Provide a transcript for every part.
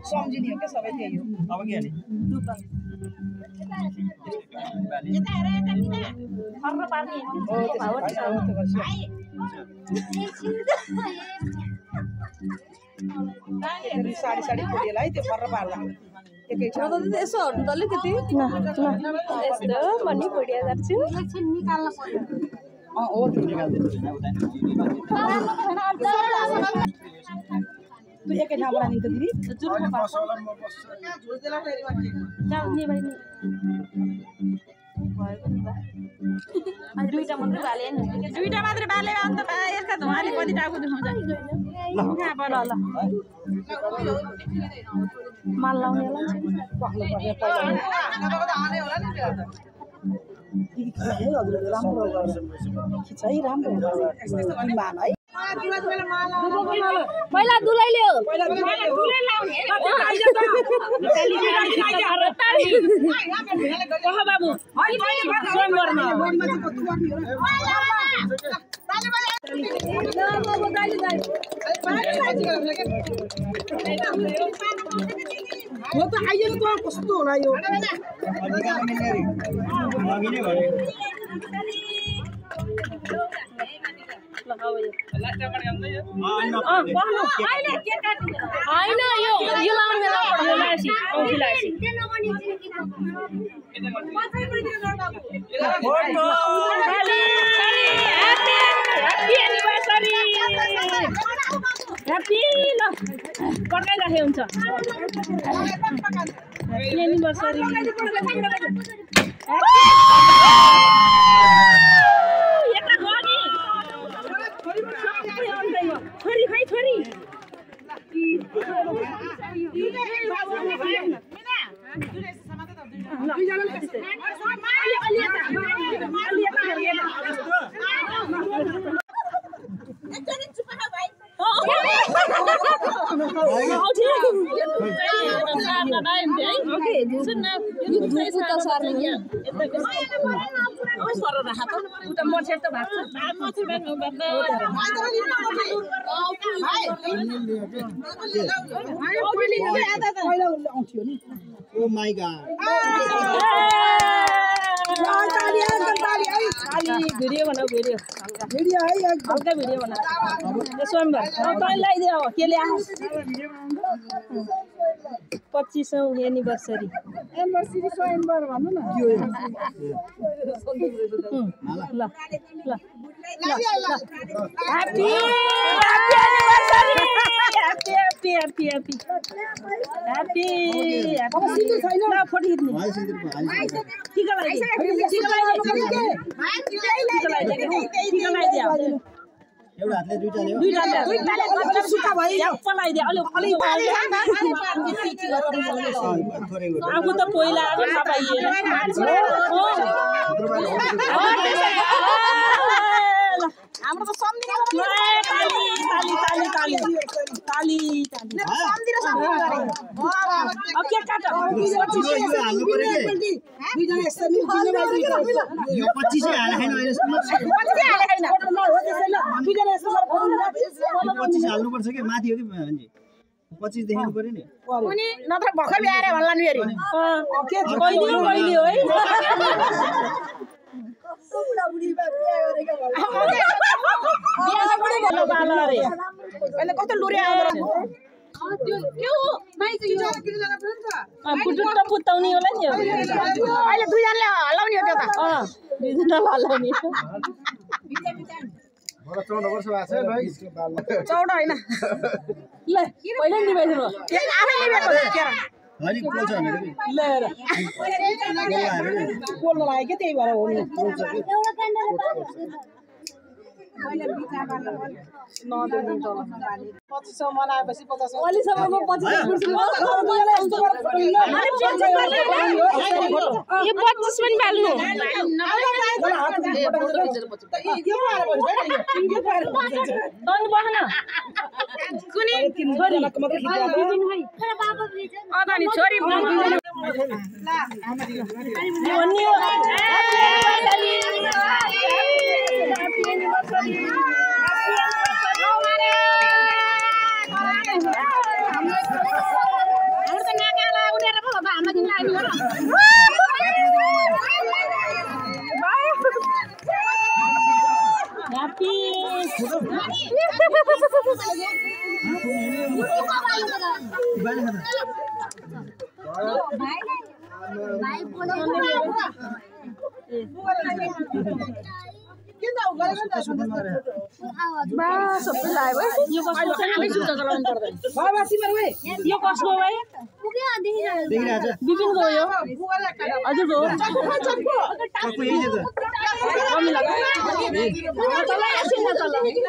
सम्झिने हो के सबै त्यही हो अब के अनि साडी साडी खोलिएला है त्यो फर्र पार्ला एकै ठाउँ यसो हट्नु त अलिकति यस्तो भन्ने खोडिया गर्छु हो तू एकै ठाउँबाट नि त दिदी दुईटा मात्रै बाले नि दुईटा मात्रै बाले अन्त यसका धुवाले कति टाको दुखाउँछ ल ल माल लाउनेलाई राम्रो खिचाइ राम्रो माल है पहिला दुलै ल्याऊ बाबु हो त आइयो त कस्तो होला यो होइन यो लाउने पकाइराखे हुन्छ एनिभर्सरी छोरी खै छोरी Oh my God. भिडियो बनाऊ भिडियो है हल्का भिडियो बनाऊ स्वयंवर तैँले लगाइदियो के ल्या 25औं एनिभर्सरी स्वयंवर भन्नु न ल ल happy anniversary happy happy happy happy अब सिन्दुर छैन ल फोटो खिच्नु टिका लगाइदियो एउटा हातले दुईटा ल्याऊ दुईटाले सुक्का भयो पलाइदियो अलि आफू त पहिला आएको हाम्रो त सम्झिने ताली अब के काट यो 25 हाले हैन अहिलेसम्म 25 हाल्नु पर्छ के माथि हो कि भन्छ 25 देख्नु पर्यो नि उनी नत्र भर्खर ल्याएर भन्ला नि फेरि कहिले हो है कस्तो लुरे पुत्ताउने होला नि अहिले दुईजनाले हल्लाउने हो त्यो त दुईजना हल्लाउने 14 वर्ष भएको छ भाइ 14 हैन ल पहिला नि निभाइदिनु आफै निभाएको के हरि बोल्छ भनेको नि लिएर बोल्न लाग्यो के त्यही भएर हो नि अहिले बिचाबाला नदिनु त 2500 मनाएपछि 50 अलिसम्म 25 यो 25 पनि बाल्नु तन बहन कुनै छोरी अदानी छोरी त नाकाला उडेर पो बा हाम्रो दिन लाग्नु हो ह्यापी भाइ बोले बा सबै लाग्यो यो कसको आमै सुत्न चलाउनु पर्दैन बाबा तिम्रो वे यो कसको भाइ देखिरहेछ बिपिन गयो हजुर गयो चक्कु यही छ कमी लाग्यो तल एकछिन तल एकछिन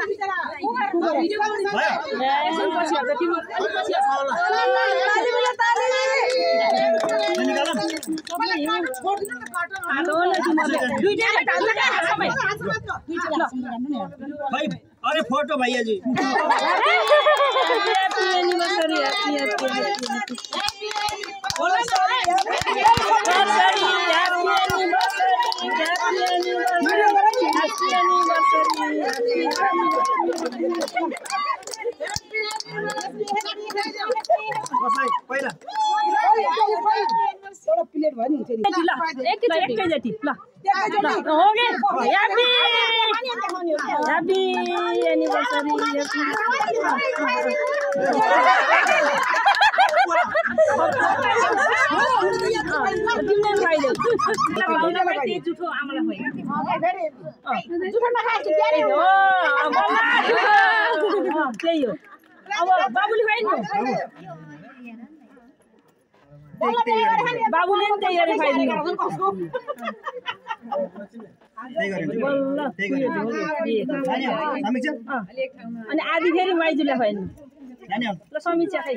पछि आउँछ तिम्रो अलि पछि आउँछ होला निकालम दुईटा टाल्छ के सबै भाइ अरे फोटो भैया जी हैप्पी एनिभर्सरी होला सरी कसै पहिला एउटा प्लेट भयो नि हुन्छ नि एकैचोटी ल हो गे ह्यापी एनिभर्सरी जुठो आमालाई त्यही हो अब बाबुले खुवाइ बाबुले पनि त्यही गरेर खुवाइदिनु अनि आधी फेरि माइजूलाई खुवाइदिनु ल समीक्षा खै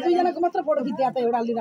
दुईजनाको मात्र फोटो खिच्दा त एउटा लिएर